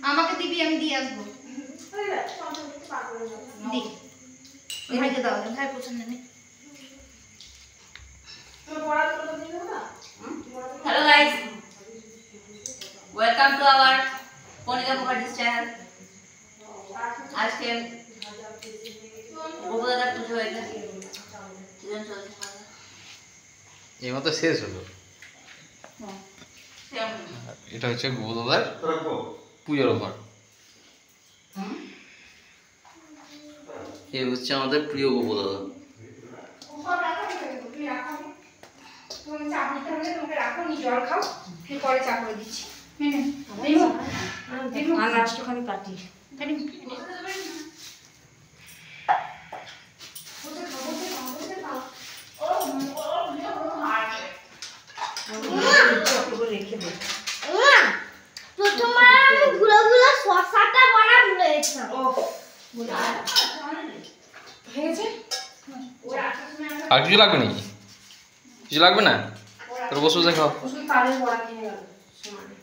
আমাকে দিবি, আমি দিয়ে আসবো। দি ভাইকে দাও, ভাই পছন্দ নেই। Hello guys, welcome to our Konika Mukherjee channel. আজকে গোপদাদার পুজো হয়েছে, সিজন চলছে। এই মতো শেষ হলো। এটা হচ্ছে গোপদাদার পুজোর অফার। এই হচ্ছে আমাদের প্রিয় গোপদাদা। জল খাও, পরে চা করে দিচ্ছি। আনারসটাখানি কাটি। রেখে দে। প্রথমবার আমি গুলো গুলো শসাটা বড়া ভুলেছিলাম। হয়েছে? আর কিছু লাগবে নাকি? কিছু লাগবে না? তোর বসে বসে খাও। ওষুধ তালের বড়া খেয়ে গেল সমানে।